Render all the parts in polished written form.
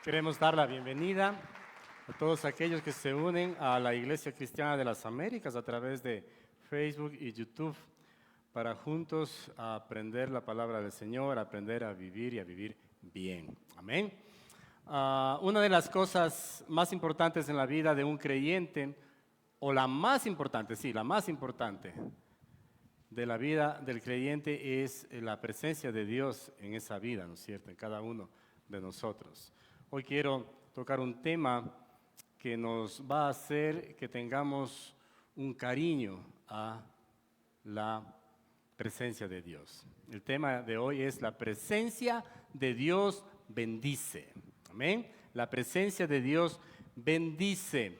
Queremos dar la bienvenida a todos aquellos que se unen a la Iglesia Cristiana de las Américas a través de Facebook y YouTube para juntos aprender la palabra del Señor, aprender a vivir y a vivir bien. Amén. Una de las cosas más importantes en la vida de un creyente, o la más importante, sí, la más importante de la vida del creyente es la presencia de Dios en esa vida, ¿no es cierto?, en cada uno de nosotros. Hoy quiero tocar un tema que nos va a hacer que tengamos un cariño a la presencia de Dios. El tema de hoy es la presencia de Dios bendice. Amén. La presencia de Dios bendice.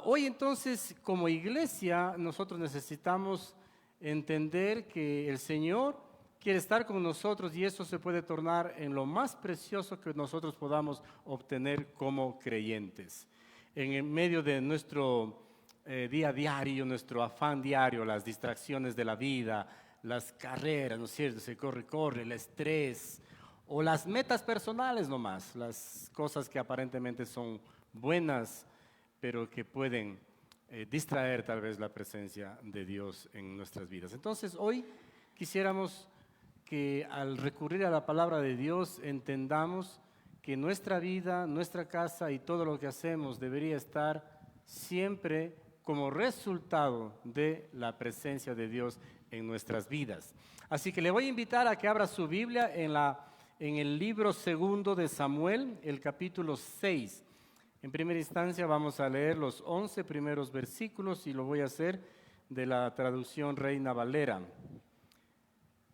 Hoy entonces, como iglesia, nosotros necesitamos entender que el Señor quiere estar con nosotros y eso se puede tornar en lo más precioso que nosotros podamos obtener como creyentes. En medio de nuestro día a diario, nuestro afán diario, las distracciones de la vida, las carreras, ¿no es cierto? Se corre, el estrés o las metas personales nomás, las cosas que aparentemente son buenas, pero que pueden distraer tal vez la presencia de Dios en nuestras vidas. Entonces hoy quisiéramos que al recurrir a la palabra de Dios entendamos que nuestra vida, nuestra casa y todo lo que hacemos debería estar siempre como resultado de la presencia de Dios en nuestras vidas. Así que le voy a invitar a que abra su Biblia en el libro segundo de Samuel, el capítulo 6. En primera instancia vamos a leer los 11 primeros versículos y lo voy a hacer de la traducción Reina Valera.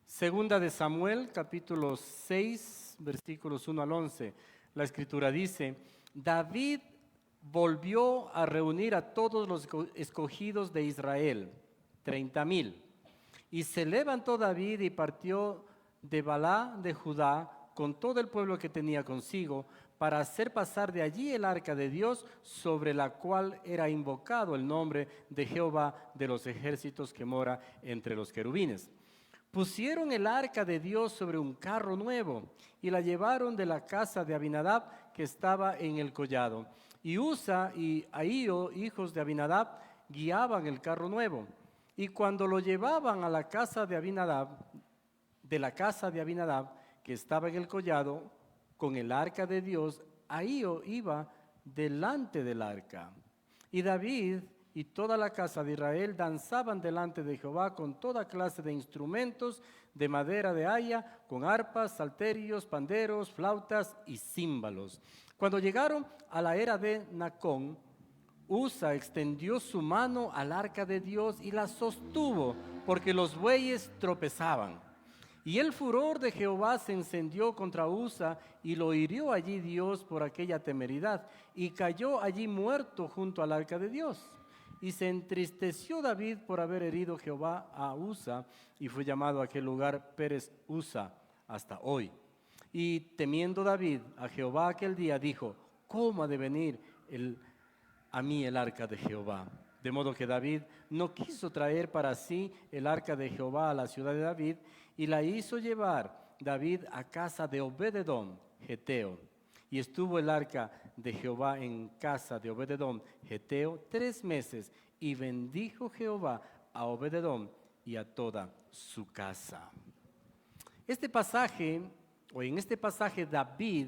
Segunda de Samuel, capítulo 6, versículos 1 al 11. La escritura dice: David volvió a reunir a todos los escogidos de Israel, 30,000. Y se levantó David y partió de Balá de Judá con todo el pueblo que tenía consigo, para hacer pasar de allí el arca de Dios, sobre la cual era invocado el nombre de Jehová de los ejércitos, que mora entre los querubines. Pusieron el arca de Dios sobre un carro nuevo y la llevaron de la casa de Abinadab, que estaba en el collado. Y Usa y Ahío, hijos de Abinadab, guiaban el carro nuevo. Y cuando lo llevaban a la casa de Abinadab, que estaba en el collado, con el arca de Dios, Ahío iba delante del arca. Y David y toda la casa de Israel danzaban delante de Jehová con toda clase de instrumentos de madera de haya, con arpas, salterios, panderos, flautas y címbalos. Cuando llegaron a la era de Nacón, Usa extendió su mano al arca de Dios y la sostuvo, porque los bueyes tropezaban. Y el furor de Jehová se encendió contra Usa y lo hirió allí Dios por aquella temeridad, y cayó allí muerto junto al arca de Dios. Y se entristeció David por haber herido Jehová a Usa, y fue llamado a aquel lugar Pérez Usa hasta hoy. Y temiendo David a Jehová aquel día, dijo: ¿cómo ha de venir a mí el arca de Jehová? De modo que David no quiso traer para sí el arca de Jehová a la ciudad de David, y la hizo llevar David a casa de Obed-edom, geteo. Y estuvo el arca de Jehová en casa de Obed-edom, geteo, 3 meses, y bendijo Jehová a Obed-edom y a toda su casa. En este pasaje David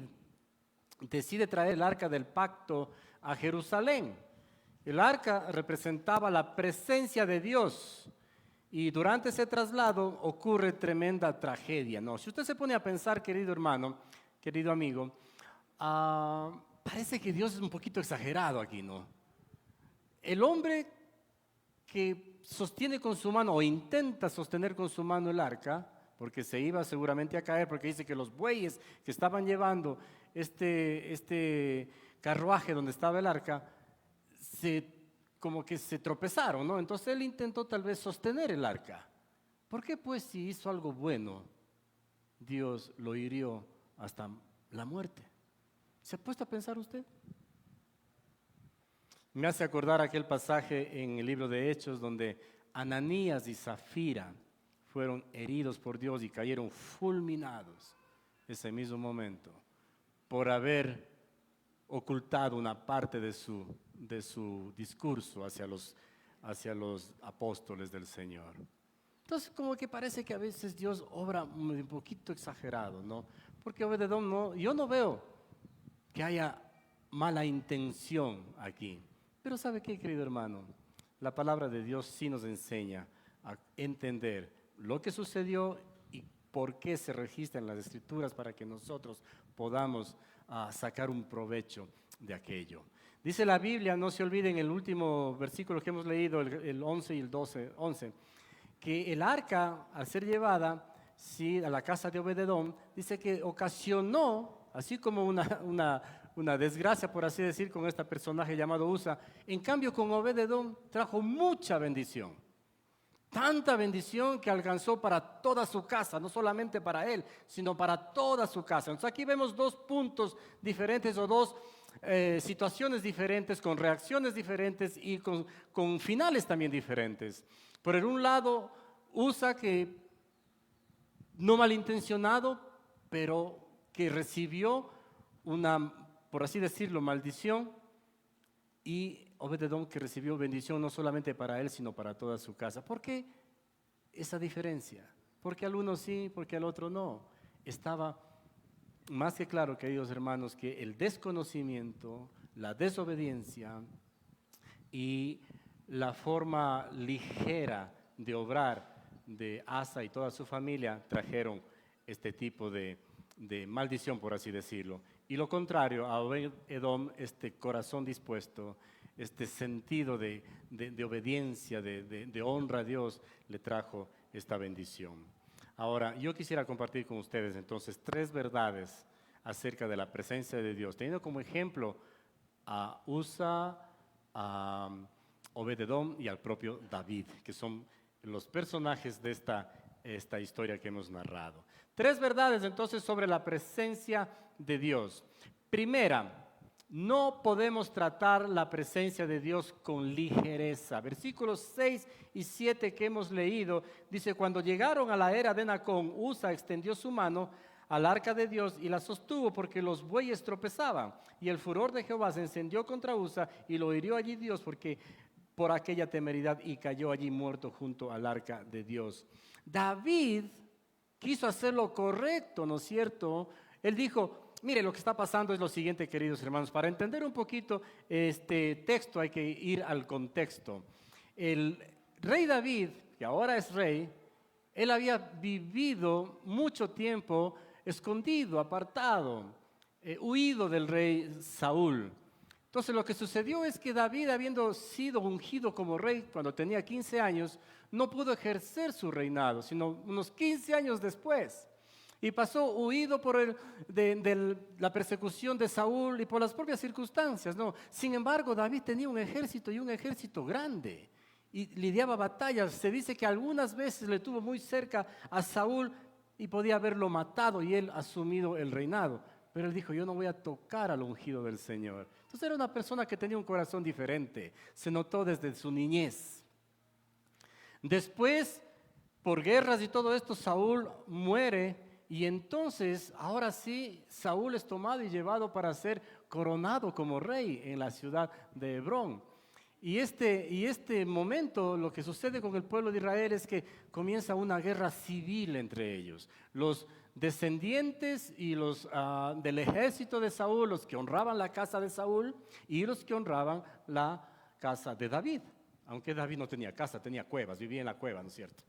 decide traer el arca del pacto a Jerusalén. El arca representaba la presencia de Dios. Y durante ese traslado ocurre tremenda tragedia, ¿no? Si usted se pone a pensar, querido hermano, querido amigo, parece que Dios es un poquito exagerado aquí, ¿no? El hombre que sostiene con su mano o intenta sostener con su mano el arca, porque se iba seguramente a caer, porque dice que los bueyes que estaban llevando este carruaje donde estaba el arca, como que se tropezaron, ¿no? Entonces él intentó tal vez sostener el arca. ¿Por qué pues, si hizo algo bueno, Dios lo hirió hasta la muerte? ¿Se ha puesto a pensar usted? Me hace acordar aquel pasaje en el libro de Hechos donde Ananías y Zafira fueron heridos por Dios y cayeron fulminados ese mismo momento por haber ocultado una parte de su discurso hacia los apóstoles del Señor. Entonces, como que parece que a veces Dios obra un poquito exagerado, ¿no? Porque Obed-Edom yo no veo que haya mala intención aquí. Pero ¿sabe qué, querido hermano? La palabra de Dios sí nos enseña a entender lo que sucedió y por qué se registra en las Escrituras para que nosotros podamos sacar un provecho de aquello. Dice la Biblia, no se olviden el último versículo que hemos leído, el 11 y el 11, que el arca, al ser llevada a la casa de Obed-Edom, dice que ocasionó, así como una desgracia, por así decir, con este personaje llamado Usa. En cambio, con Obed-Edom trajo mucha bendición. Tanta bendición que alcanzó para toda su casa, no solamente para él, sino para toda su casa. Entonces aquí vemos dos puntos diferentes o dos situaciones diferentes, con reacciones diferentes y con finales también diferentes. Por el un lado, Usa, que no malintencionado, pero que recibió una, por así decirlo, maldición, y Obed-Edom, que recibió bendición no solamente para él, sino para toda su casa. ¿Por qué esa diferencia? Porque al uno sí, porque al otro no. Estaba más que claro, queridos hermanos, que el desconocimiento, la desobediencia y la forma ligera de obrar de Asa y toda su familia trajeron este tipo de maldición, por así decirlo. Y lo contrario, a Obed-Edom, este corazón dispuesto, este sentido de obediencia, de honra a Dios, le trajo esta bendición. Ahora, yo quisiera compartir con ustedes entonces 3 verdades acerca de la presencia de Dios, teniendo como ejemplo a Usa, a Obed-Edom y al propio David, que son los personajes de esta historia que hemos narrado. 3 verdades entonces sobre la presencia de Dios. Primera, no podemos tratar la presencia de Dios con ligereza. Versículos 6 y 7 que hemos leído, dice: cuando llegaron a la era de Nacón, Usa extendió su mano al arca de Dios y la sostuvo porque los bueyes tropezaban. Y el furor de Jehová se encendió contra Usa y lo hirió allí Dios por aquella temeridad, y cayó allí muerto junto al arca de Dios. David quiso hacer lo correcto, ¿no es cierto? Él dijo: mire, lo que está pasando es lo siguiente, queridos hermanos. Para entender un poquito este texto hay que ir al contexto. El rey David, que ahora es rey, él había vivido mucho tiempo escondido, apartado, huido del rey Saúl. Entonces lo que sucedió es que David, habiendo sido ungido como rey cuando tenía 15 años, no pudo ejercer su reinado, sino unos 15 años después. Y pasó huido de la persecución de Saúl y por las propias circunstancias, ¿no? Sin embargo, David tenía un ejército, y un ejército grande, y lidiaba batallas. Se dice que algunas veces le tuvo muy cerca a Saúl y podía haberlo matado y él asumido el reinado. Pero él dijo: yo no voy a tocar al ungido del Señor. Entonces era una persona que tenía un corazón diferente. Se notó desde su niñez. Después, por guerras y todo esto, Saúl muere. Y entonces, ahora sí, Saúl es tomado y llevado para ser coronado como rey en la ciudad de Hebrón. Y este momento, lo que sucede con el pueblo de Israel es que comienza una guerra civil entre ellos. Los descendientes y los del ejército de Saúl, los que honraban la casa de Saúl, y los que honraban la casa de David. Aunque David no tenía casa, tenía cuevas, vivía en la cueva, ¿no es cierto?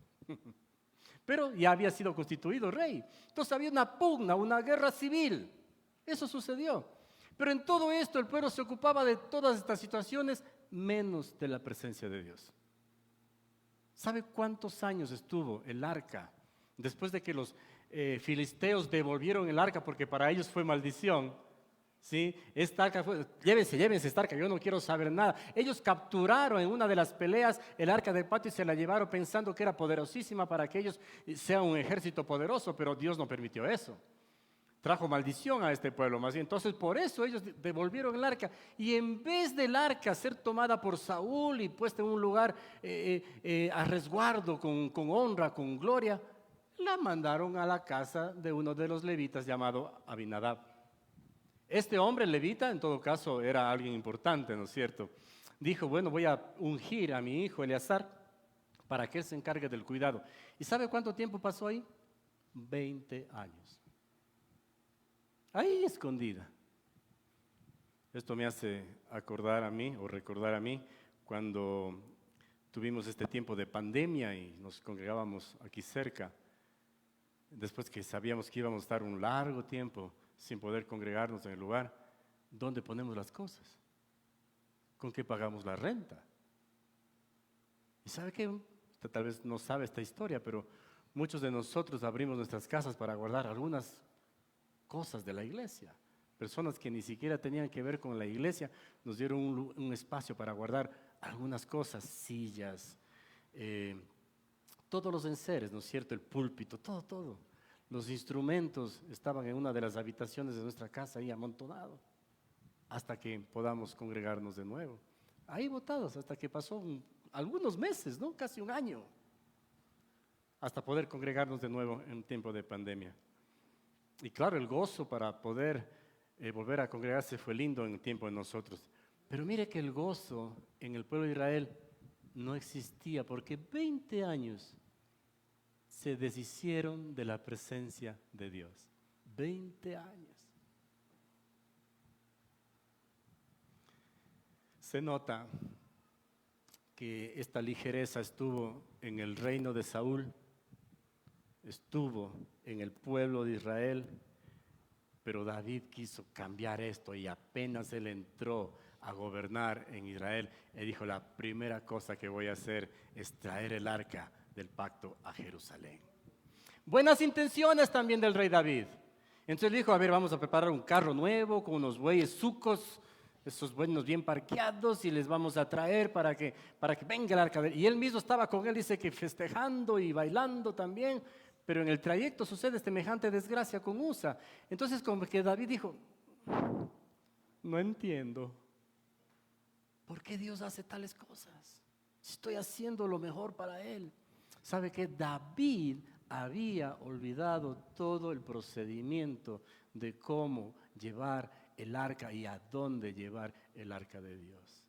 Pero ya había sido constituido rey. Entonces había una pugna, una guerra civil. Eso sucedió. Pero en todo esto el pueblo se ocupaba de todas estas situaciones, menos de la presencia de Dios. ¿Sabe cuántos años estuvo el arca después de que los filisteos devolvieron el arca, porque para ellos fue maldición? ¿Sí? Esta arca fue: llévense esta arca, yo no quiero saber nada. Ellos capturaron en una de las peleas el arca del pacto y se la llevaron pensando que era poderosísima para que ellos sean un ejército poderoso, pero Dios no permitió eso. Trajo maldición a este pueblo más bien. Entonces por eso ellos devolvieron el arca, y en vez del arca ser tomada por Saúl y puesta en un lugar a resguardo, con honra, con gloria, la mandaron a la casa de uno de los levitas llamado Abinadab. Este hombre levita, en todo caso, era alguien importante, ¿no es cierto? Dijo, bueno, voy a ungir a mi hijo Eleazar para que él se encargue del cuidado. ¿Y sabe cuánto tiempo pasó ahí? 20 años. Ahí escondida. Esto me hace acordar a mí o recordar a mí cuando tuvimos este tiempo de pandemia y nos congregábamos aquí cerca. Después que sabíamos que íbamos a estar un largo tiempo sin poder congregarnos en el lugar, ¿dónde ponemos las cosas? ¿Con qué pagamos la renta? ¿Y sabe qué? Usted tal vez no sabe esta historia, pero muchos de nosotros abrimos nuestras casas para guardar algunas cosas de la iglesia. Personas que ni siquiera tenían que ver con la iglesia nos dieron un espacio para guardar algunas cosas, sillas, todos los enseres, ¿no es cierto? El púlpito, todo. Los instrumentos estaban en una de las habitaciones de nuestra casa ahí amontonados, hasta que podamos congregarnos de nuevo. Ahí botados, hasta que pasó algunos meses, ¿no? Casi un año, hasta poder congregarnos de nuevo en tiempo de pandemia. Y claro, el gozo para poder volver a congregarse fue lindo en el tiempo de nosotros. Pero mire que el gozo en el pueblo de Israel no existía porque 20 años se deshicieron de la presencia de Dios. 20 años. Se nota que esta ligereza estuvo en el reino de Saúl, estuvo en el pueblo de Israel, pero David quiso cambiar esto y apenas él entró a gobernar en Israel, él dijo, la primera cosa que voy a hacer es traer el arca del pacto a Jerusalén. Buenas intenciones también del rey David. Entonces dijo, a ver, vamos a preparar un carro nuevo con unos bueyes sucos, esos buenos bien parqueados, y les vamos a traer para que venga el arca. Y él mismo estaba con él, dice que festejando y bailando también. Pero en el trayecto sucede semejante desgracia con Usa. Entonces como que David dijo, no entiendo, ¿por qué Dios hace tales cosas? Si estoy haciendo lo mejor para él. ¿Sabe qué? David había olvidado todo el procedimiento de cómo llevar el arca y a dónde llevar el arca de Dios.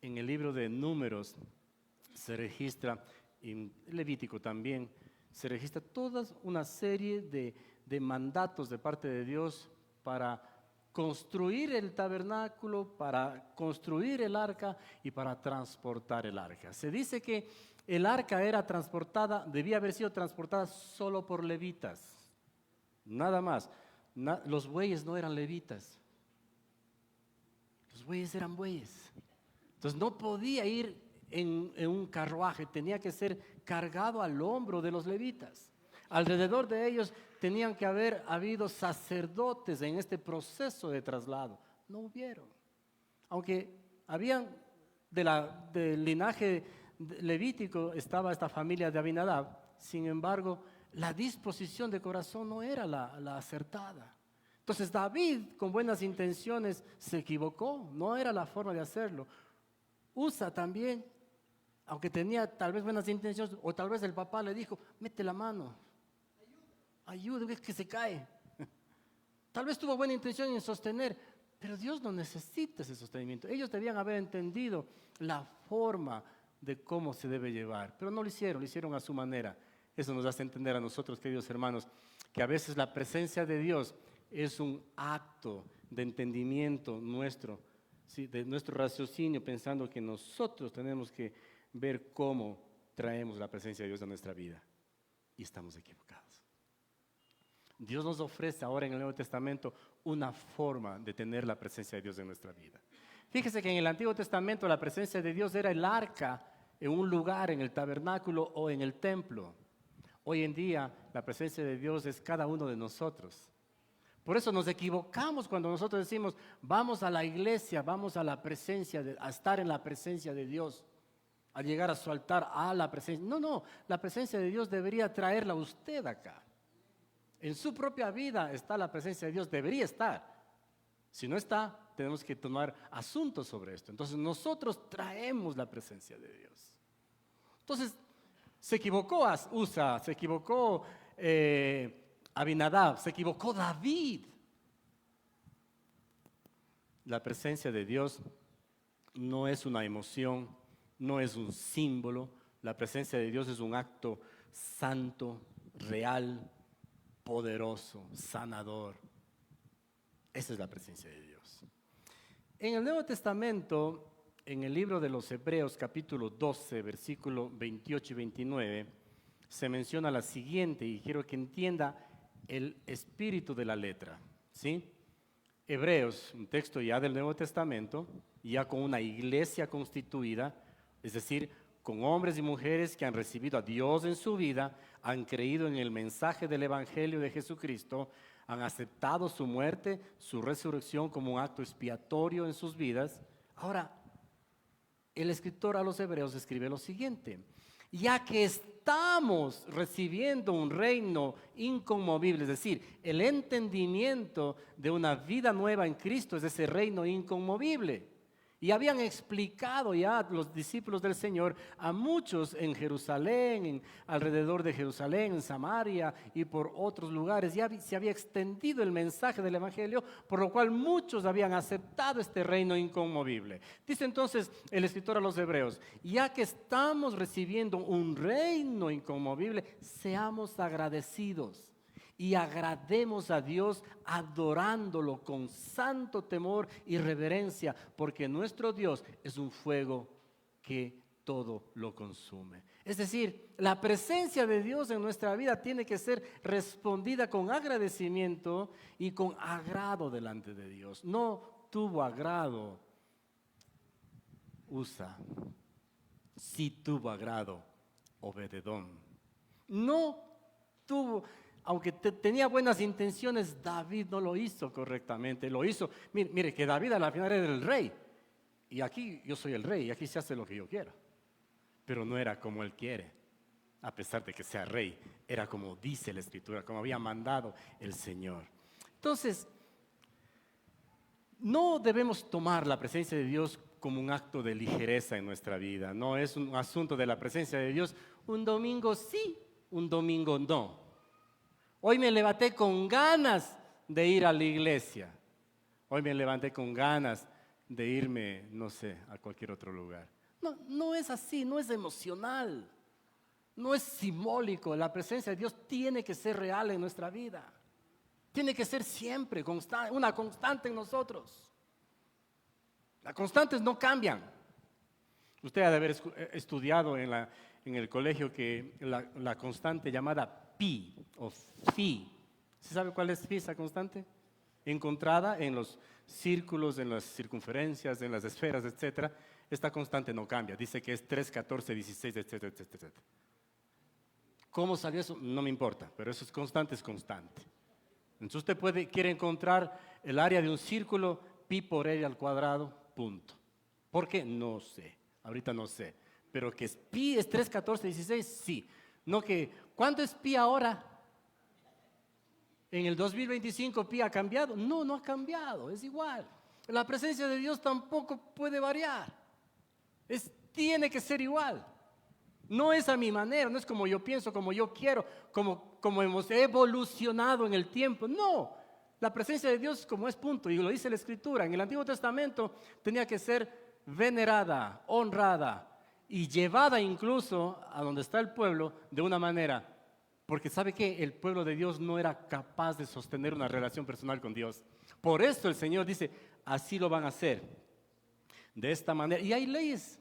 En el libro de Números se registra, en Levítico también, se registra toda una serie de mandatos de parte de Dios para construir el tabernáculo, para construir el arca y para transportar el arca. Se dice que el arca era transportada, debía haber sido transportada solo por levitas, nada más. Los bueyes no eran levitas, los bueyes eran bueyes. Entonces no podía ir en un carruaje, tenía que ser cargado al hombro de los levitas. Alrededor de ellos tenían que haber habido sacerdotes en este proceso de traslado. No hubieron. Aunque habían del linaje levítico, estaba esta familia de Abinadab. Sin embargo, la disposición de corazón no era la acertada. Entonces David, con buenas intenciones, se equivocó. No era la forma de hacerlo. Usa también, aunque tenía tal vez buenas intenciones, o tal vez el papá le dijo, mete la mano, ayuda, es que se cae. Tal vez tuvo buena intención en sostener, pero Dios no necesita ese sostenimiento. Ellos debían haber entendido la forma de cómo se debe llevar, pero no lo hicieron a su manera. Eso nos hace entender a nosotros, queridos hermanos, que a veces la presencia de Dios es un acto de entendimiento nuestro, ¿sí? De nuestro raciocinio, pensando que nosotros tenemos que ver cómo traemos la presencia de Dios a nuestra vida. Y estamos equivocados. Dios nos ofrece ahora en el Nuevo Testamento una forma de tener la presencia de Dios en nuestra vida. Fíjese que en el Antiguo Testamento la presencia de Dios era el arca en un lugar, en el tabernáculo o en el templo. Hoy en día la presencia de Dios es cada uno de nosotros. Por eso nos equivocamos cuando nosotros decimos, vamos a la iglesia, vamos a la presencia, a estar en la presencia de Dios, a llegar a su altar, a la presencia. No, la presencia de Dios debería traerla usted acá. En su propia vida está la presencia de Dios, debería estar. Si no está, tenemos que tomar asuntos sobre esto. Entonces nosotros traemos la presencia de Dios. Entonces se equivocó Usa, se equivocó Abinadab, se equivocó David. la presencia de Dios no es una emoción, no es un símbolo. La presencia de Dios es un acto santo, real, poderoso, sanador. Esa es la presencia de Dios. En el Nuevo Testamento, en el libro de los Hebreos, capítulo 12, versículo 28 y 29, se menciona la siguiente, y quiero que entienda el espíritu de la letra, ¿sí? Hebreos, un texto ya del Nuevo Testamento, ya con una iglesia constituida, es decir, con hombres y mujeres que han recibido a Dios en su vida, han creído en el mensaje del Evangelio de Jesucristo, han aceptado su muerte, su resurrección como un acto expiatorio en sus vidas. Ahora, el escritor a los Hebreos escribe lo siguiente: ya que estamos recibiendo un reino inconmovible, es decir, el entendimiento de una vida nueva en Cristo es ese reino inconmovible. Y habían explicado ya los discípulos del Señor a muchos en Jerusalén, alrededor de Jerusalén, en Samaria y por otros lugares. Ya se había extendido el mensaje del Evangelio, por lo cual muchos habían aceptado este reino inconmovible. Dice entonces el escritor a los Hebreos: ya que estamos recibiendo un reino inconmovible, seamos agradecidos y agrademos a Dios adorándolo con santo temor y reverencia, porque nuestro Dios es un fuego que todo lo consume. Es decir, la presencia de Dios en nuestra vida tiene que ser respondida con agradecimiento y con agrado delante de Dios. No tuvo agrado Usa, sí tuvo agrado Obededón. No tuvo... Aunque tenía buenas intenciones, David no lo hizo correctamente. Lo hizo, mire que David a la final era el rey. Y aquí yo soy el rey y aquí se hace lo que yo quiero. Pero no era como él quiere, a pesar de que sea rey. Era como dice la Escritura, como había mandado el Señor. Entonces, no debemos tomar la presencia de Dios como un acto de ligereza en nuestra vida. No es un asunto de la presencia de Dios. Un domingo sí, un domingo no. Hoy me levanté con ganas de ir a la iglesia. Hoy me levanté con ganas de irme, no sé, a cualquier otro lugar. No es así, no es emocional, no es simbólico. La presencia de Dios tiene que ser real en nuestra vida. Tiene que ser siempre una constante en nosotros. Las constantes no cambian. Usted ha de haber estudiado en el colegio que la constante llamada pi o phi. ¿Se sabe cuál es phi, esa constante? Encontrada en los círculos, en las circunferencias, en las esferas, etc. Esta constante no cambia. Dice que es 3, 14, 16, etc, etc, etc. ¿Cómo salió eso? No me importa, pero eso es constante, es constante. Entonces usted quiere encontrar el área de un círculo, pi por l al cuadrado, punto. ¿Por qué? No sé, ahorita no sé. Pero que pi es 3, 14, 16, sí. No que, ¿cuánto es pi ahora? En el 2025 pi ha cambiado. No ha cambiado, es igual. La presencia de Dios tampoco puede variar. Tiene que ser igual. No es a mi manera, no es como yo pienso, como yo quiero, como hemos evolucionado en el tiempo. No, la presencia de Dios como es, punto. Y lo dice la Escritura. En el Antiguo Testamento tenía que ser venerada, honrada y llevada incluso a donde está el pueblo de una manera. Porque ¿sabe qué? El pueblo de Dios no era capaz de sostener una relación personal con Dios. Por esto el Señor dice, así lo van a hacer. De esta manera. Y hay leyes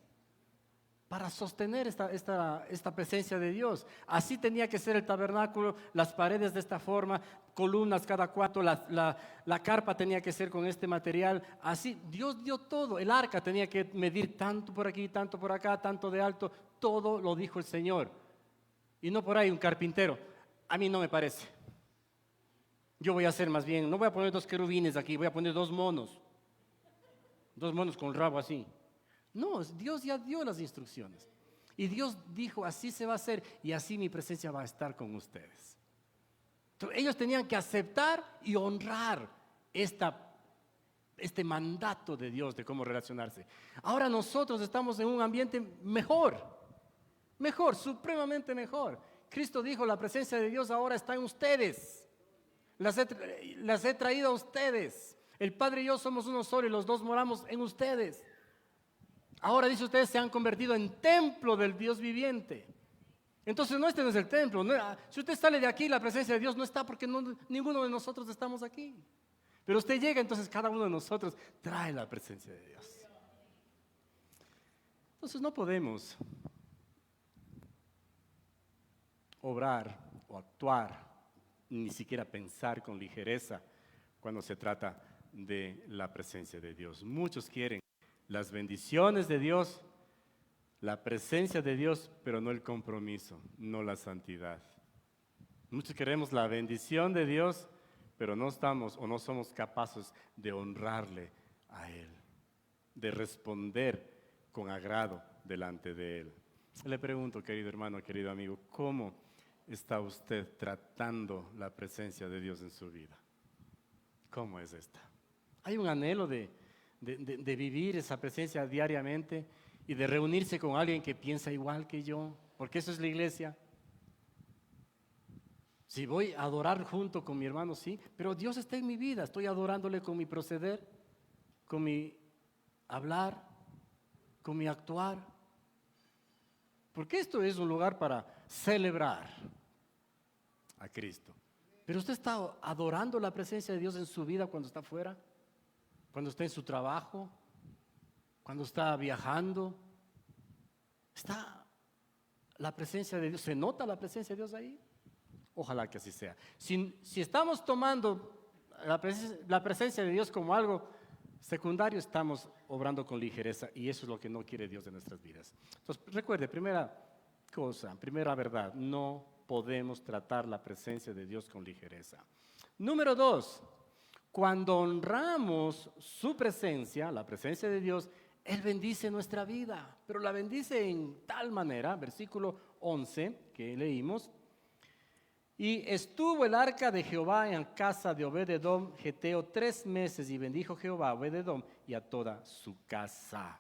para sostener esta presencia de Dios. Así tenía que ser el tabernáculo, las paredes de esta forma, columnas cada cuatro, la carpa tenía que ser con este material. Así, Dios dio todo. El arca tenía que medir tanto por aquí, tanto por acá, tanto de alto. Todo lo dijo el Señor. Y no por ahí un carpintero. A mí no me parece. Yo voy a hacer más bien, no voy a poner 2 querubines aquí, voy a poner 2 monos. 2 monos con el rabo así. No, Dios ya dio las instrucciones. Y Dios dijo, así se va a hacer y así mi presencia va a estar con ustedes. Entonces, ellos tenían que aceptar y honrar este mandato de Dios de cómo relacionarse. Ahora nosotros estamos en un ambiente mejor, supremamente mejor. Cristo dijo, la presencia de Dios ahora está en ustedes. Las he traído a ustedes. El Padre y yo somos uno solo y los dos moramos en ustedes. Ahora dice, ustedes se han convertido en templo del Dios viviente. Entonces no, este no es el templo. Si usted sale de aquí, la presencia de Dios no está porque ninguno de nosotros estamos aquí. Pero usted llega, entonces cada uno de nosotros trae la presencia de Dios. Entonces no podemos obrar o actuar, ni siquiera pensar con ligereza cuando se trata de la presencia de Dios. Muchos quieren las bendiciones de Dios, la presencia de Dios, pero no el compromiso, no la santidad. Muchos queremos la bendición de Dios, pero no estamos o no somos capaces de honrarle a Él, de responder con agrado delante de Él. Le pregunto, querido hermano, querido amigo, ¿cómo está usted tratando la presencia de Dios en su vida? ¿Cómo es esta? ¿Hay un anhelo de vivir esa presencia diariamente y de reunirse con alguien que piensa igual que yo? Porque eso es la iglesia. Si voy a adorar junto con mi hermano, sí, pero Dios está en mi vida, estoy adorándole con mi proceder, con mi hablar, con mi actuar. Porque esto es un lugar para celebrar a Cristo. Pero usted está adorando la presencia de Dios en su vida cuando está afuera, cuando está en su trabajo, cuando está viajando. ¿Está la presencia de Dios? ¿Se nota la presencia de Dios ahí? Ojalá que así sea. Si estamos tomando la presencia de Dios como algo secundario, estamos obrando con ligereza y eso es lo que no quiere Dios de nuestras vidas. Entonces, recuerde, primera cosa, primera verdad, no podemos tratar la presencia de Dios con ligereza. Número 2, cuando honramos su presencia, la presencia de Dios, Él bendice nuestra vida, pero la bendice en tal manera, versículo 11 que leímos. Y estuvo el arca de Jehová en casa de Obed-edom geteo 3 meses, y bendijo Jehová a Obed-edom y a toda su casa.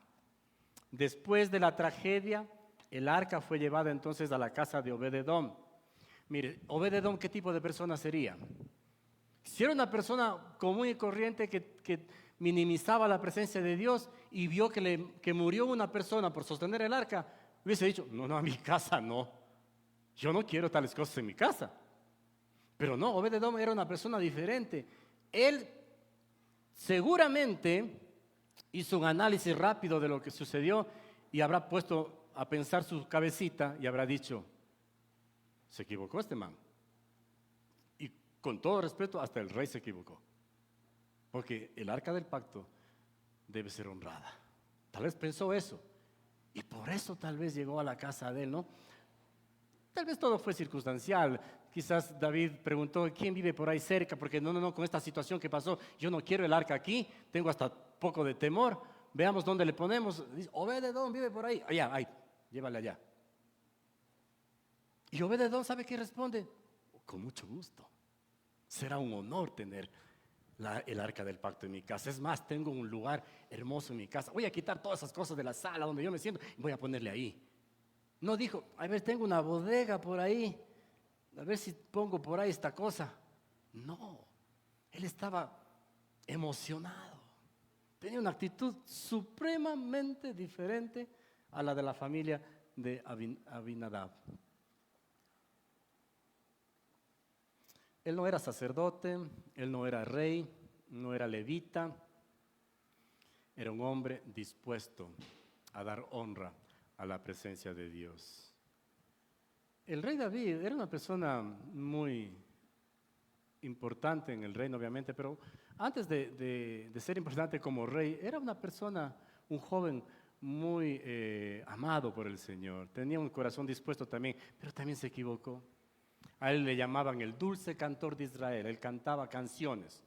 Después de la tragedia, el arca fue llevada entonces a la casa de Obed-edom. Mire, Obed-edom, ¿qué tipo de persona sería? Si era una persona común y corriente que minimizaba la presencia de Dios y vio que murió una persona por sostener el arca, hubiese dicho, no, a mi casa no. Yo no quiero tales cosas en mi casa. Pero no, Obed-edom era una persona diferente. Él seguramente hizo un análisis rápido de lo que sucedió y habrá puesto a pensar su cabecita y habrá dicho, se equivocó este man. Y con todo respeto, hasta el rey se equivocó. Porque el arca del pacto debe ser honrada. Tal vez pensó eso. Y por eso tal vez llegó a la casa de él, ¿no? Tal vez todo fue circunstancial. Quizás David preguntó, ¿quién vive por ahí cerca? Porque no, con esta situación que pasó, yo no quiero el arca aquí, tengo hasta poco de temor. Veamos dónde le ponemos. Dice, Obed-edom vive por ahí. Allá, ahí, llévale allá. Y Obed-edom, ¿sabe qué responde? Con mucho gusto. Será un honor tener el arca del pacto en mi casa. Es más, tengo un lugar hermoso en mi casa. Voy a quitar todas esas cosas de la sala donde yo me siento y voy a ponerle ahí. No dijo, a ver, tengo una bodega por ahí, a ver si pongo por ahí esta cosa. No, él estaba emocionado. Tenía una actitud supremamente diferente a la de la familia de Abinadab. Él no era sacerdote, él no era rey, no era levita. Era un hombre dispuesto a dar honra a la presencia de Dios. El rey David era una persona muy importante en el reino, obviamente, pero antes de ser importante como rey, era una persona, un joven muy amado por el Señor. Tenía un corazón dispuesto también, pero también se equivocó. A él le llamaban el dulce cantor de Israel. Él cantaba canciones.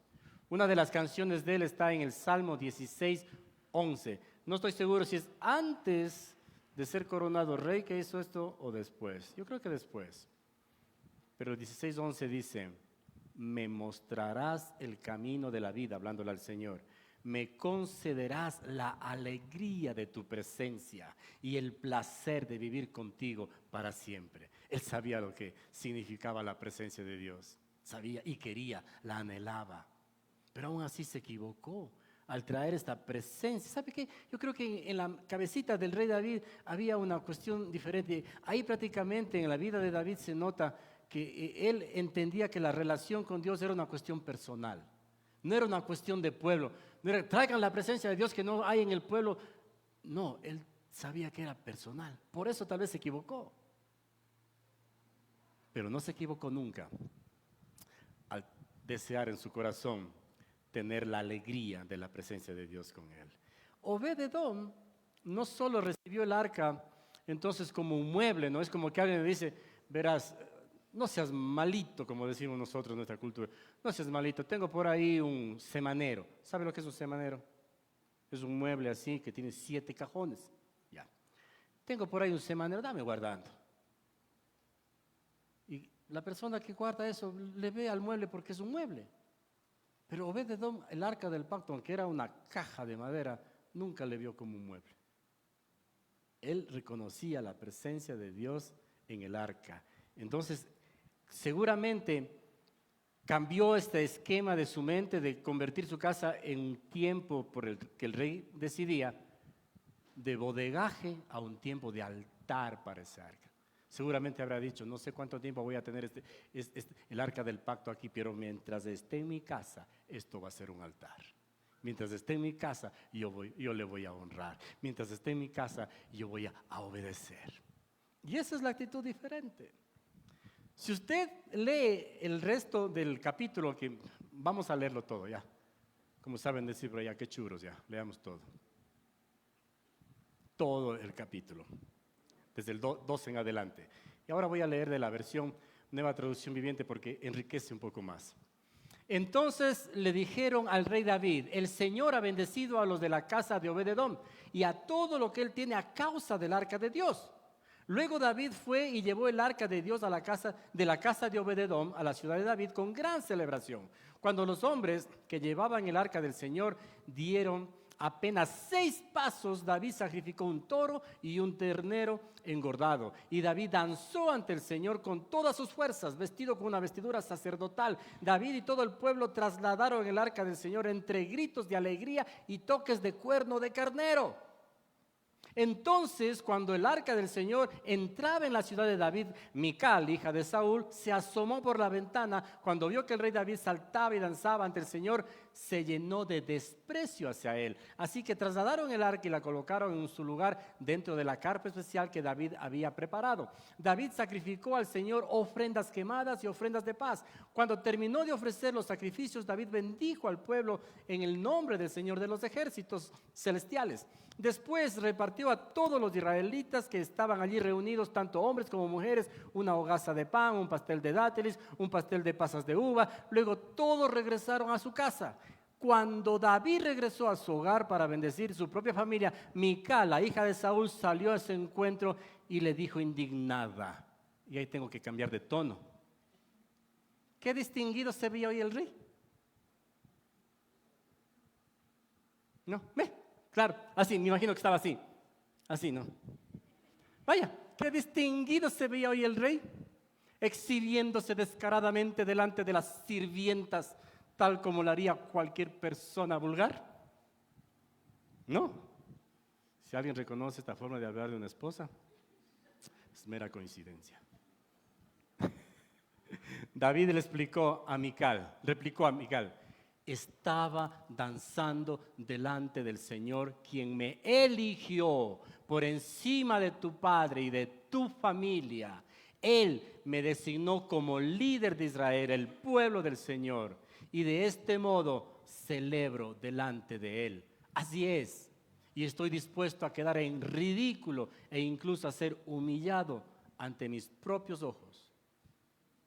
Una de las canciones de él está en el Salmo 16:11. No estoy seguro si es antes de ser coronado rey que hizo esto o después. Yo creo que después. Pero el 16:11 dice, me mostrarás el camino de la vida, hablándole al Señor. Me concederás la alegría de tu presencia y el placer de vivir contigo para siempre. Él sabía lo que significaba la presencia de Dios. Sabía y quería, la anhelaba. pero aún así se equivocó al traer esta presencia. ¿Sabe qué? Yo creo que en la cabecita del rey David había una cuestión diferente. Ahí prácticamente en la vida de David se nota que él entendía que la relación con Dios era una cuestión personal, no era una cuestión de pueblo. No era, traigan la presencia de Dios que no hay en el pueblo. No, él sabía que era personal. Por eso tal vez se equivocó. Pero no se equivocó nunca al desear en su corazón tener la alegría de la presencia de Dios con él. Obed-edom no solo recibió el arca entonces como un mueble, no es como que alguien le dice, verás, no seas malito, como decimos nosotros en nuestra cultura, no seas malito, tengo por ahí un semanero. ¿Sabe lo que es un semanero? Es un mueble así que tiene 7 cajones. Ya. Tengo por ahí un semanero, dame guardando. Y la persona que guarda eso le ve al mueble porque es un mueble. Pero Obed-edom, el arca del pacto, aunque era una caja de madera, nunca le vio como un mueble. Él reconocía la presencia de Dios en el arca. Entonces, seguramente cambió este esquema de su mente de convertir su casa en un tiempo por el que el rey decidía, de bodegaje a un tiempo de altar para ese arca. Seguramente habrá dicho, no sé cuánto tiempo voy a tener el arca del pacto aquí, pero mientras esté en mi casa, esto va a ser un altar. Mientras esté en mi casa, yo le voy a honrar. Mientras esté en mi casa, yo voy a obedecer. Y esa es la actitud diferente. Si usted lee el resto del capítulo, que vamos a leerlo todo ya. Como saben decir por allá, qué churos ya, leamos todo. Todo el capítulo, desde el 12 en adelante. Y ahora voy a leer de la versión Nueva Traducción Viviente porque enriquece un poco más. Entonces le dijeron al rey David, el Señor ha bendecido a los de la casa de Obed-edom y a todo lo que él tiene a causa del arca de Dios. Luego David fue y llevó el arca de Dios a la casa de Obed-edom, a la ciudad de David, con gran celebración. Cuando los hombres que llevaban el arca del Señor dieron apenas 6 pasos, David sacrificó un toro y un ternero engordado. Y David danzó ante el Señor con todas sus fuerzas, vestido con una vestidura sacerdotal. David y todo el pueblo trasladaron el arca del Señor entre gritos de alegría y toques de cuerno de carnero. Entonces, cuando el arca del Señor entraba en la ciudad de David, Mical, hija de Saúl, se asomó por la ventana. Cuando vio que el rey David saltaba y danzaba ante el Señor, se llenó de desprecio hacia él. Así que trasladaron el arca y la colocaron en su lugar dentro de la carpa especial que David había preparado. David sacrificó al Señor ofrendas quemadas y ofrendas de paz. Cuando terminó de ofrecer los sacrificios, David bendijo al pueblo en el nombre del Señor de los ejércitos celestiales. Después repartió a todos los israelitas que estaban allí reunidos, tanto hombres como mujeres, una hogaza de pan, un pastel de dátiles, un pastel de pasas de uva. Luego todos regresaron a su casa. Cuando David regresó a su hogar para bendecir su propia familia, Mical, la hija de Saúl, salió a su encuentro y le dijo indignada, y ahí tengo que cambiar de tono: ¿qué distinguido se veía hoy el rey? No, claro, así, me imagino que estaba así. Así, ¿no? Vaya, qué distinguido se veía hoy el rey, exhibiéndose descaradamente delante de las sirvientas, tal como lo haría cualquier persona vulgar. No. Si alguien reconoce esta forma de hablar de una esposa, es mera coincidencia. David replicó a Mical, estaba danzando delante del Señor, quien me eligió por encima de tu padre y de tu familia. Él me designó como líder de Israel, el pueblo del Señor, y de este modo celebro delante de Él. Así es, y estoy dispuesto a quedar en ridículo e incluso a ser humillado ante mis propios ojos.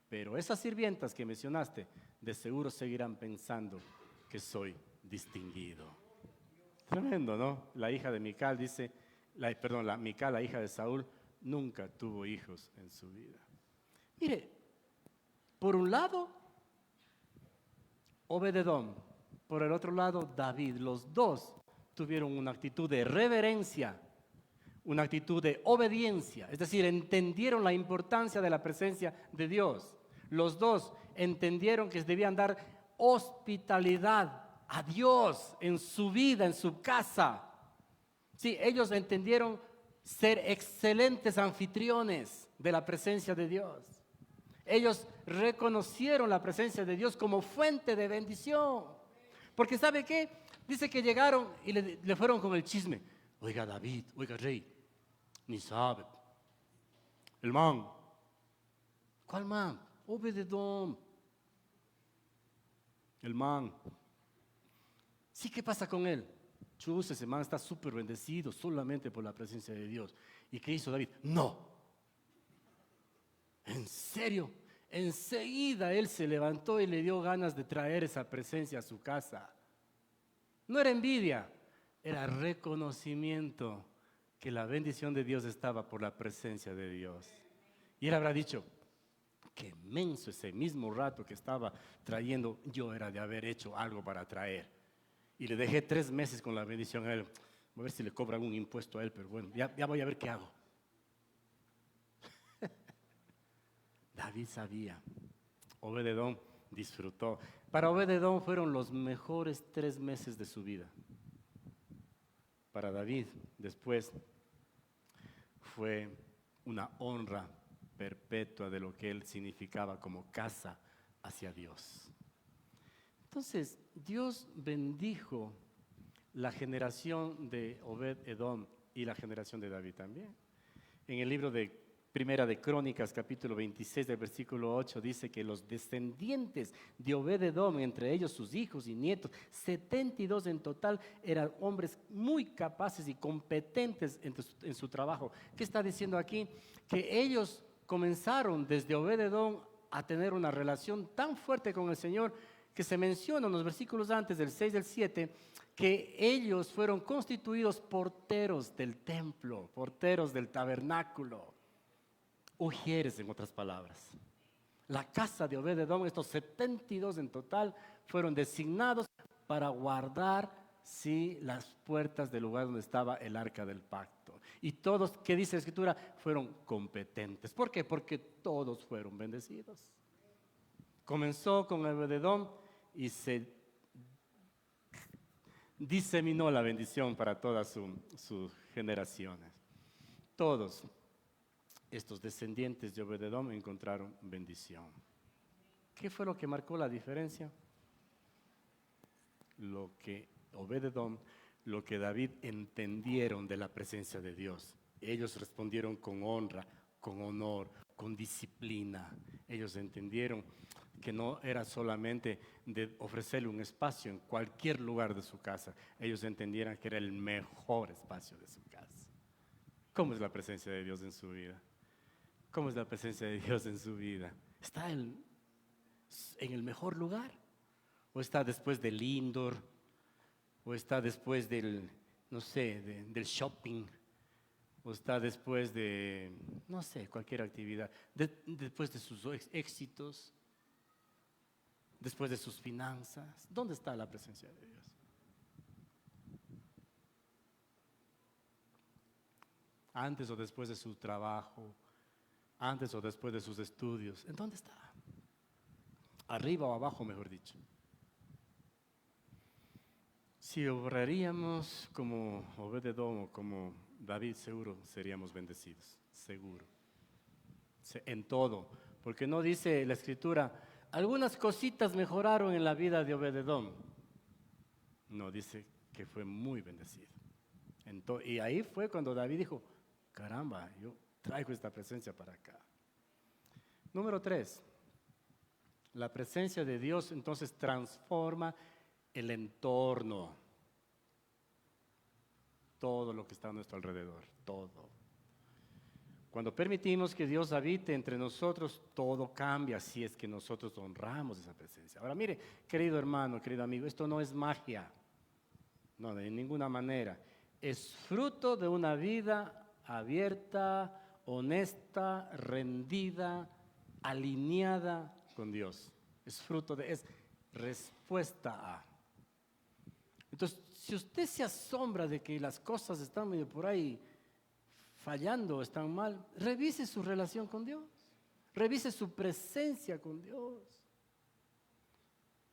Pero esas sirvientas que mencionaste, de seguro seguirán pensando que soy distinguido. Tremendo, ¿no? La hija de Mical dice, Mical, la hija de Saúl, nunca tuvo hijos en su vida. Mire, por un lado, Obed-edom, por el otro lado, David. Los dos tuvieron una actitud de reverencia, una actitud de obediencia, es decir, entendieron la importancia de la presencia de Dios. Los dos entendieron que debían dar hospitalidad a Dios en su vida, en su casa. Sí, ellos entendieron ser excelentes anfitriones de la presencia de Dios. Ellos reconocieron la presencia de Dios como fuente de bendición. Porque ¿sabe qué? Dice que llegaron y le fueron con el chisme. Oiga David, oiga rey, ni sabe. El man. ¿Cuál man? Obed-edom. El man. Sí, ¿qué pasa con él? Chus, ese man está súper bendecido solamente por la presencia de Dios. ¿Y qué hizo David? No. ¿En serio? Enseguida él se levantó y le dio ganas de traer esa presencia a su casa. No era envidia, era reconocimiento que la bendición de Dios estaba por la presencia de Dios. Y él habrá dicho, qué menso, ese mismo rato que estaba trayendo, yo era de haber hecho algo para traer. Y le dejé 3 meses con la bendición a él. Voy a ver si le cobran un impuesto a él, pero bueno, ya voy a ver qué hago. David sabía. Obed-edom disfrutó. Para Obed-edom fueron los mejores 3 meses de su vida. Para David después fue una honra perpetua de lo que él significaba como casa hacia Dios. Entonces, Dios bendijo la generación de Obed-edom y la generación de David también. En el libro de Primera de Crónicas, capítulo 26, del versículo 8, dice que los descendientes de Obed-edom, entre ellos sus hijos y nietos, 72 en total, eran hombres muy capaces y competentes en su trabajo. ¿Qué está diciendo aquí? Que ellos comenzaron desde Obed-edom a tener una relación tan fuerte con el Señor que se menciona en los versículos antes del 6 y del 7, que ellos fueron constituidos porteros del templo, porteros del tabernáculo, ujieres en otras palabras. La casa de Obed-edom, estos 72 en total, fueron designados para guardar las puertas del lugar donde estaba el arca del pacto. Y todos, ¿qué dice la escritura? Fueron competentes. ¿Por qué? Porque todos fueron bendecidos. Comenzó con Obed-edom y se diseminó la bendición para todas sus generaciones. Todos estos descendientes de Obed-edom encontraron bendición. ¿Qué fue lo que marcó la diferencia? Lo que Obed-edom, lo que David entendieron de la presencia de Dios. Ellos respondieron con honra, con honor, con disciplina. Ellos entendieron que no era solamente de ofrecerle un espacio en cualquier lugar de su casa. Ellos entendieron que era el mejor espacio de su casa. ¿Cómo es la presencia de Dios en su vida? ¿Cómo es la presencia de Dios en su vida? ¿Está en el mejor lugar? ¿O está después del indoor? ¿O está después del, no sé, del shopping? ¿O está después de, no sé, cualquier actividad? Después de sus éxitos, después de sus finanzas. ¿Dónde está la presencia de Dios? Antes o después de su trabajo, antes o después de sus estudios. ¿En dónde está? Arriba o abajo, mejor dicho. Si obraríamos como Obed-edom o como David, seguro seríamos bendecidos, seguro. En todo, porque no dice la escritura, algunas cositas mejoraron en la vida de Obed-edom. No, dice que fue muy bendecido. Y ahí fue cuando David dijo, caramba, yo traigo esta presencia para acá. Número 3, la presencia de Dios entonces transforma el entorno, todo lo que está a nuestro alrededor, todo. Cuando permitimos que Dios habite entre nosotros, todo cambia si es que nosotros honramos esa presencia. Ahora mire, querido hermano, querido amigo, esto no es magia, no, de ninguna manera. Es fruto de una vida abierta, honesta, rendida, alineada con Dios. Es fruto es respuesta a. Entonces, si usted se asombra de que las cosas están medio por ahí fallando, están mal, revise su relación con Dios, revise su presencia con Dios.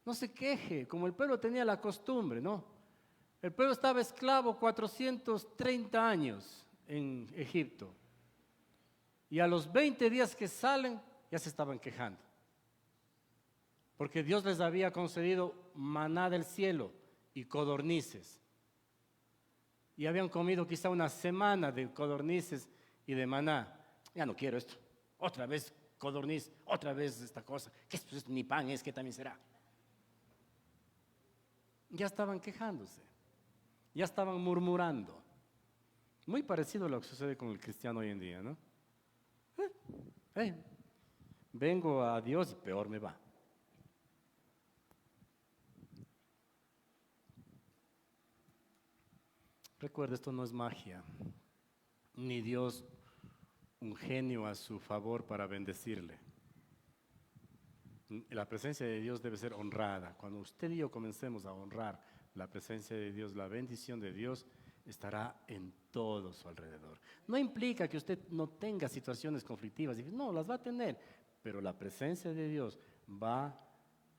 No se queje, como el pueblo tenía la costumbre, ¿no? El pueblo estaba esclavo 430 años en Egipto. Y a los 20 días que salen, ya se estaban quejando. Porque Dios les había concedido maná del cielo y codornices. Y habían comido quizá una semana de codornices y de maná. Ya no quiero esto. Otra vez codorniz, otra vez esta cosa. ¿Qué es? Pues ni pan es, ¿qué también será? Ya estaban quejándose. Ya estaban murmurando. Muy parecido a lo que sucede con el cristiano hoy en día, ¿no? Vengo a Dios y peor me va. Recuerda, esto no es magia, ni Dios un genio a su favor para bendecirle. La presencia de Dios debe ser honrada. Cuando usted y yo comencemos a honrar la presencia de Dios, la bendición de Dios estará en todo su alrededor. No implica que usted no tenga situaciones conflictivas, no, las va a tener, pero la presencia de Dios va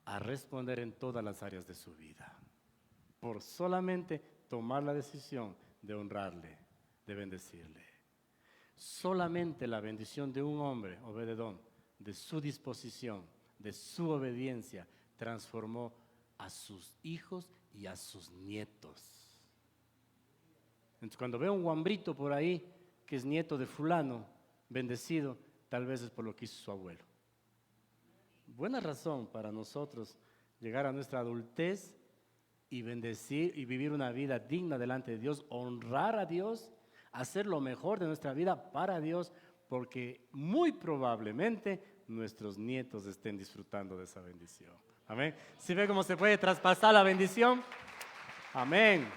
a responder en todas las áreas de su vida, por solamente tomar la decisión de honrarle, de bendecirle. Solamente la bendición de un hombre obededón, de su disposición, de su obediencia, transformó a sus hijos y a sus nietos. Entonces, cuando veo un guambrito por ahí que es nieto de fulano, bendecido, tal vez es por lo que hizo su abuelo. Buena razón para nosotros llegar a nuestra adultez y bendecir y vivir una vida digna delante de Dios, honrar a Dios, hacer lo mejor de nuestra vida para Dios, porque muy probablemente nuestros nietos estén disfrutando de esa bendición. Amén. ¿Sí ve cómo se puede traspasar la bendición? Amén.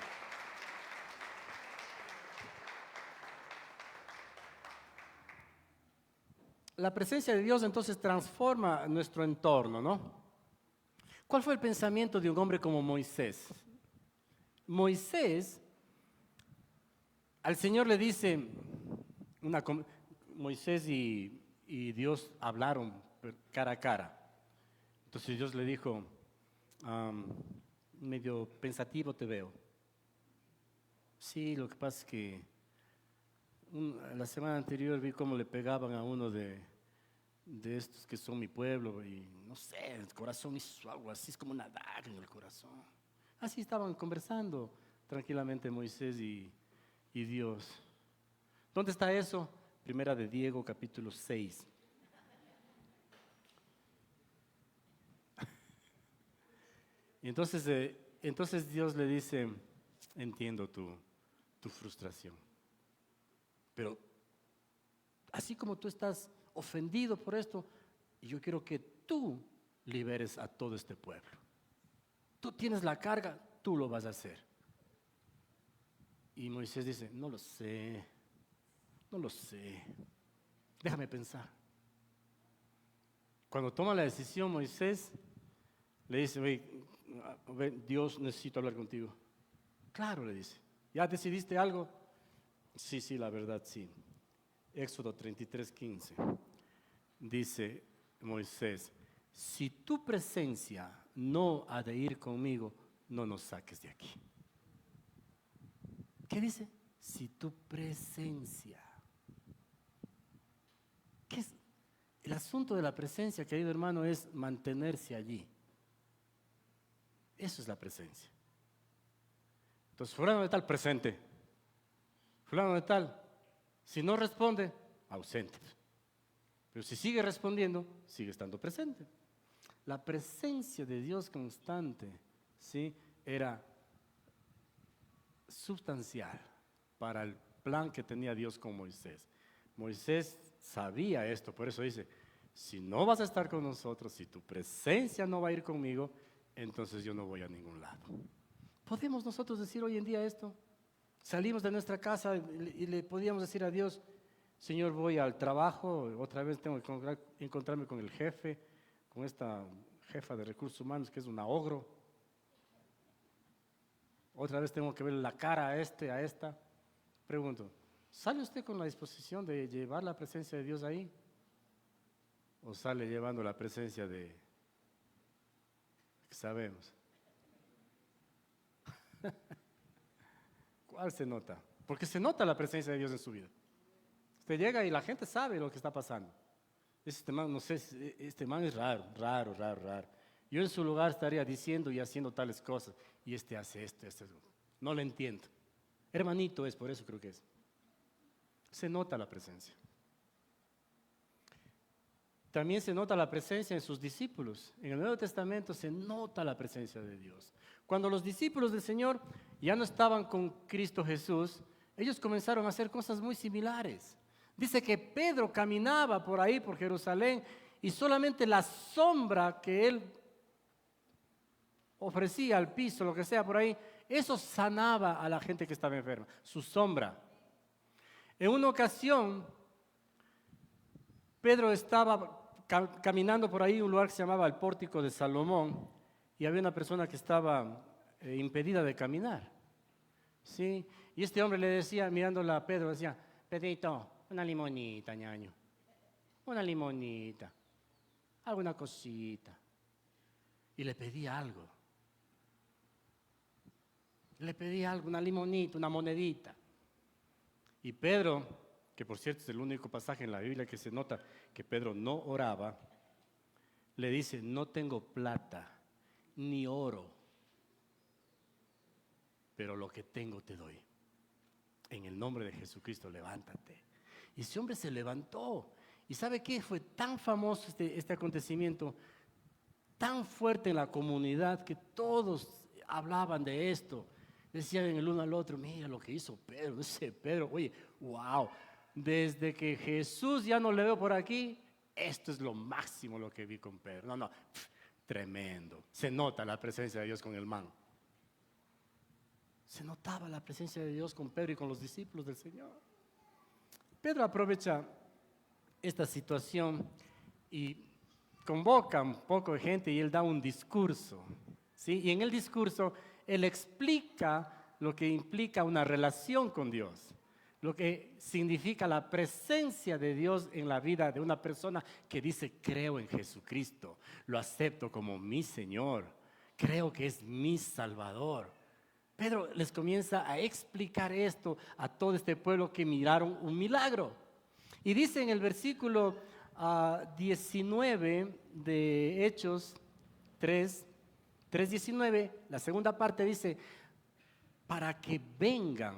La presencia de Dios entonces transforma nuestro entorno, ¿no? ¿Cuál fue el pensamiento de un hombre como Moisés? Moisés, al Señor le dice, Moisés y Dios hablaron cara a cara. Entonces Dios le dijo, medio pensativo te veo. Sí, lo que pasa es que la semana anterior vi cómo le pegaban a uno de estos que son mi pueblo y no sé, el corazón hizo algo así, es como una daga en el corazón. Así estaban conversando tranquilamente Moisés y Dios. ¿Dónde está eso? Primera de Diego, capítulo 6. Y entonces Dios le dice, entiendo tu frustración, pero así como tú estás ofendido por esto, yo quiero que tú liberes a todo este pueblo. Tú tienes la carga, tú lo vas a hacer. Y Moisés dice, no lo sé, déjame pensar. Cuando toma la decisión Moisés, le dice, oye, Dios, necesito hablar contigo. Claro, le dice, ¿ya decidiste algo? Sí, la verdad, sí. Éxodo 33:15. Dice Moisés, si tu presencia no ha de ir conmigo, no nos saques de aquí. ¿Qué dice? Si tu presencia. ¿Qué es? El asunto de la presencia, querido hermano, es mantenerse allí. Eso es la presencia. Entonces, fulano de tal, presente. Fulano de tal, si no responde, ausente. Pero si sigue respondiendo, sigue estando presente. La presencia de Dios constante, ¿sí?, era sustancial para el plan que tenía Dios con Moisés. Moisés sabía esto, por eso dice, si no vas a estar con nosotros, si tu presencia no va a ir conmigo, entonces yo no voy a ningún lado. ¿Podemos nosotros decir hoy en día esto? Salimos de nuestra casa y le podíamos decir a Dios, Señor, voy al trabajo, otra vez tengo que encontrarme con el jefe, con esta jefa de recursos humanos que es una ogro. Otra vez tengo que ver la cara a esta. Pregunto, ¿sale usted con la disposición de llevar la presencia de Dios ahí? ¿O sale llevando la presencia de Sabemos. ¿Cuál se nota? Porque se nota la presencia de Dios en su vida. Usted llega y la gente sabe lo que está pasando. Este man, no sé, este man es raro. Yo en su lugar estaría diciendo y haciendo tales cosas. Y este hace esto. No lo entiendo. Hermanito es, por eso creo que es. Se nota la presencia. También se nota la presencia en sus discípulos. En el Nuevo Testamento se nota la presencia de Dios. Cuando los discípulos del Señor ya no estaban con Cristo Jesús, ellos comenzaron a hacer cosas muy similares. Dice que Pedro caminaba por ahí, por Jerusalén, y solamente la sombra que él ofrecía al piso, lo que sea por ahí, eso sanaba a la gente que estaba enferma, su sombra. En una ocasión, Pedro estaba caminando por ahí, un lugar que se llamaba el Pórtico de Salomón, y había una persona que estaba impedida de caminar. ¿Sí? Y este hombre le decía, mirándola a Pedro, decía, Pedrito, una limonita, ñaño, una limonita, alguna cosita. Y le pedía algo. Una limonita, una monedita. Y Pedro, que por cierto es el único pasaje en la Biblia que se nota que Pedro no oraba, le dice, no tengo plata ni oro, pero lo que tengo te doy. En el nombre de Jesucristo, levántate. Y ese hombre se levantó. ¿Y sabe qué? Fue tan famoso este acontecimiento, tan fuerte en la comunidad, que todos hablaban de esto. Decían el uno al otro, mira lo que hizo Pedro, ese Pedro, oye, wow, desde que Jesús ya no le veo por aquí, esto es lo máximo lo que vi con Pedro. No, tremendo. Se nota la presencia de Dios con el man. Se notaba la presencia de Dios con Pedro y con los discípulos del Señor. Pedro aprovecha esta situación y convoca un poco de gente y él da un discurso, ¿sí? Y en el discurso él explica lo que implica una relación con Dios, lo que significa la presencia de Dios en la vida de una persona que dice, creo en Jesucristo, lo acepto como mi Señor, creo que es mi Salvador. Pedro les comienza a explicar esto a todo este pueblo que miraron un milagro. Y dice en el versículo 19 de Hechos 3:19, la segunda parte dice, para que vengan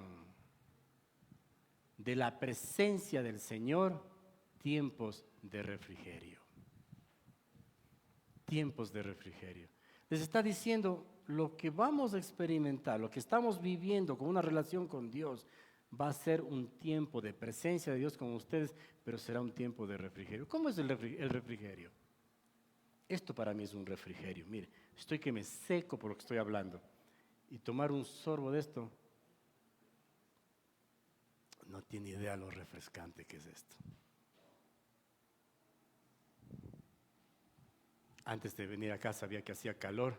de la presencia del Señor tiempos de refrigerio. Tiempos de refrigerio. Les está diciendo, lo que vamos a experimentar, lo que estamos viviendo con una relación con Dios, va a ser un tiempo de presencia de Dios con ustedes, pero será un tiempo de refrigerio. ¿Cómo es el refrigerio? Esto para mí es un refrigerio. Mire, estoy que me seco por lo que estoy hablando. Y tomar un sorbo de esto, no tiene idea lo refrescante que es esto. Antes de venir acá sabía que hacía calor,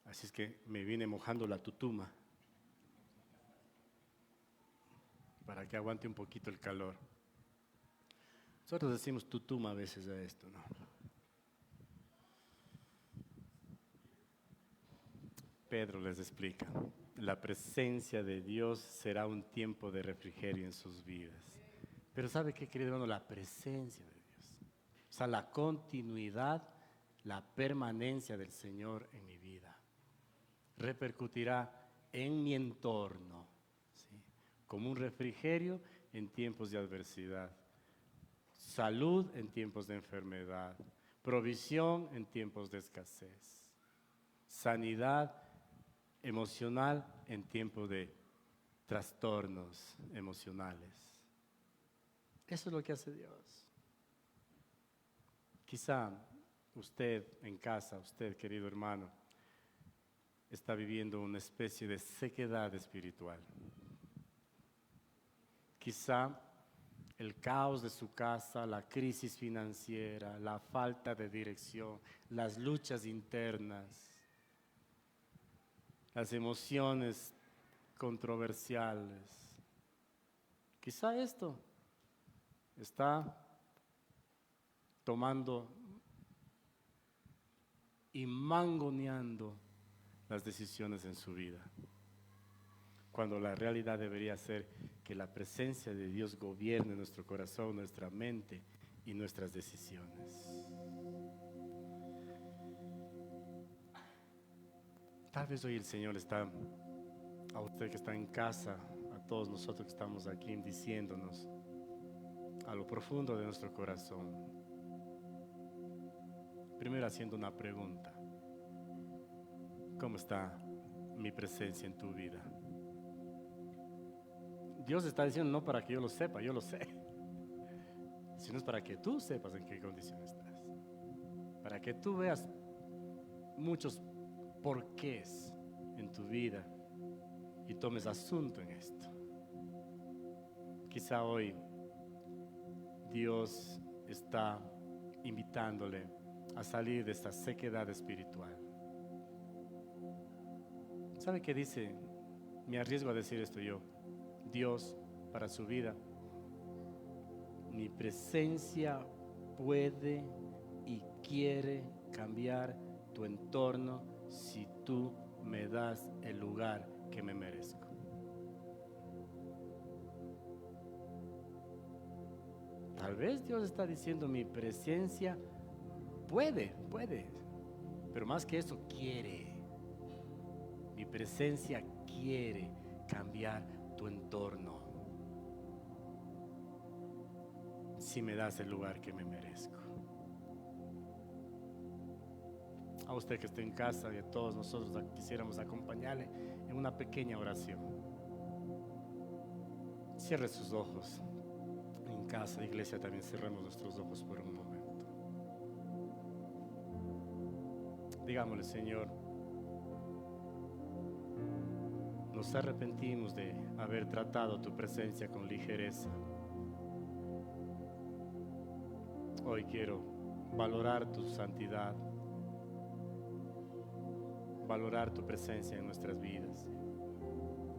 así es que me vine mojando la tutuma para que aguante un poquito el calor. Nosotros decimos tutuma a veces a esto, ¿no? Pedro les explica, la presencia de Dios será un tiempo de refrigerio en sus vidas. Pero ¿sabe qué, querido hermano? La presencia de Dios, o sea, la continuidad, la permanencia del Señor en mi vida, repercutirá en mi entorno, ¿sí? Como un refrigerio en tiempos de adversidad, salud en tiempos de enfermedad, provisión en tiempos de escasez, sanidad emocional en tiempos de trastornos emocionales. Eso es lo que hace Dios. Quizá usted en casa, usted querido hermano, está viviendo una especie de sequedad espiritual. Quizá el caos de su casa, la crisis financiera, la falta de dirección, las luchas internas, las emociones controversiales. Quizá esto está tomando y mangoneando las decisiones en su vida. Cuando la realidad debería ser que la presencia de Dios gobierne nuestro corazón, nuestra mente y nuestras decisiones. Tal vez hoy el Señor está, a usted que está en casa, a todos nosotros que estamos aquí, diciéndonos a lo profundo de nuestro corazón. Primero haciendo una pregunta: ¿cómo está mi presencia en tu vida? Dios está diciendo no para que yo lo sepa, yo lo sé, sino es para que tú sepas en qué condición estás, para que tú veas muchos porqués en tu vida y tomes asunto en esto. Quizá hoy Dios está invitándole a salir de esta sequedad espiritual. ¿Sabe qué dice? Me arriesgo a decir esto yo. Dios para su vida: mi presencia puede y quiere cambiar tu entorno si tú me das el lugar que me merezco. Tal vez Dios está diciendo: mi presencia puede, pero más que eso, quiere. Mi presencia quiere cambiar tu entorno si me das el lugar que me merezco. A usted que está en casa y a todos nosotros quisiéramos acompañarle en una pequeña oración. Cierre sus ojos. En casa, iglesia, también cerremos nuestros ojos por un momento. Digámosle: Señor, nos arrepentimos de haber tratado tu presencia con ligereza. Hoy quiero valorar tu santidad, valorar tu presencia en nuestras vidas,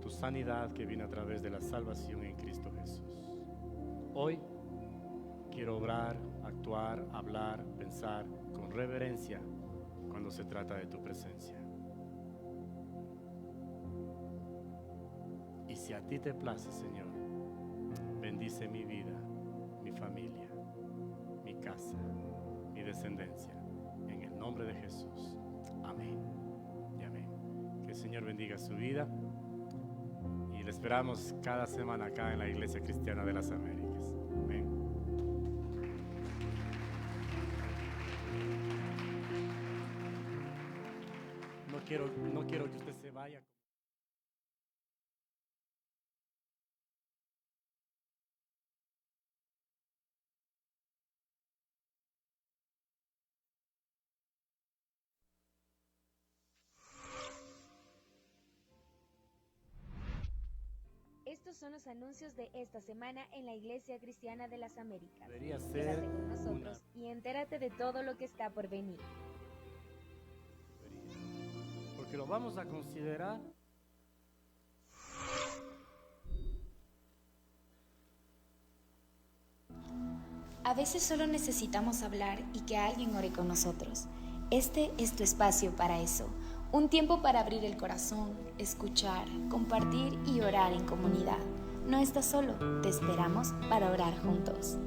tu sanidad que viene a través de la salvación en Cristo Jesús. Hoy quiero obrar, actuar, hablar, pensar con reverencia cuando se trata de tu presencia. Y si a ti te place, Señor, bendice mi vida, mi familia, mi casa, mi descendencia, en el nombre de Jesús. Amén y amén. Que el Señor bendiga su vida y le esperamos cada semana acá en la Iglesia Cristiana de las Américas. Amén. No quiero que usted se vaya. Estos son los anuncios de esta semana en la Iglesia Cristiana de las Américas. Debería ser Quédate con nosotros y entérate de todo lo que está por venir. Porque lo vamos a considerar A veces solo necesitamos hablar y que alguien ore con nosotros. Este es tu espacio para eso. Un tiempo para abrir el corazón, escuchar, compartir y orar en comunidad. No estás solo, te esperamos para orar juntos.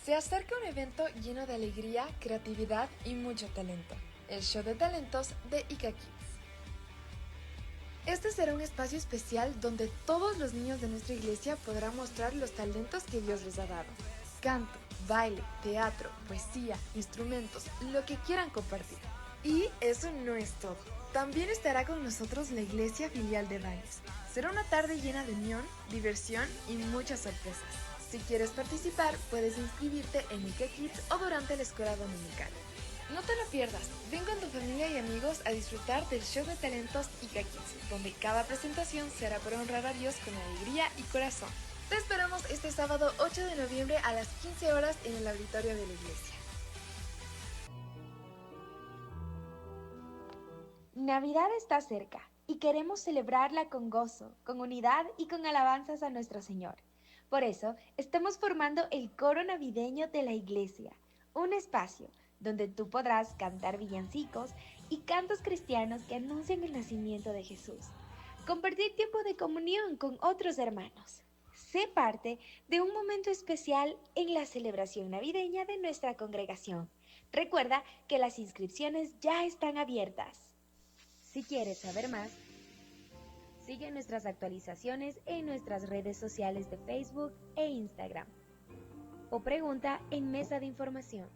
Se acerca un evento lleno de alegría, creatividad y mucho talento, el show de talentos de Ica Kids. Este será un espacio especial donde todos los niños de nuestra iglesia podrán mostrar los talentos que Dios les ha dado. Canto, baile, teatro, poesía, instrumentos, lo que quieran compartir. Y eso no es todo. También estará con nosotros la iglesia filial de Baños. Será una tarde llena de unión, diversión y muchas sorpresas. Si quieres participar, puedes inscribirte en Ica Kids o durante la escuela dominical. No te lo pierdas, ven con tu familia y amigos a disfrutar del show de talentos Ica Kids, donde cada presentación será para honrar a Dios con alegría y corazón. Te esperamos este sábado 8 de noviembre a las 15 horas en el auditorio de la iglesia. Navidad está cerca y queremos celebrarla con gozo, con unidad y con alabanzas a nuestro Señor. Por eso, estamos formando el coro navideño de la iglesia, un espacio donde tú podrás cantar villancicos y cantos cristianos que anuncian el nacimiento de Jesús. Compartir tiempo de comunión con otros hermanos. Sé parte de un momento especial en la celebración navideña de nuestra congregación. Recuerda que las inscripciones ya están abiertas. Si quieres saber más, sigue nuestras actualizaciones en nuestras redes sociales de Facebook e Instagram o pregunta en Mesa de Información.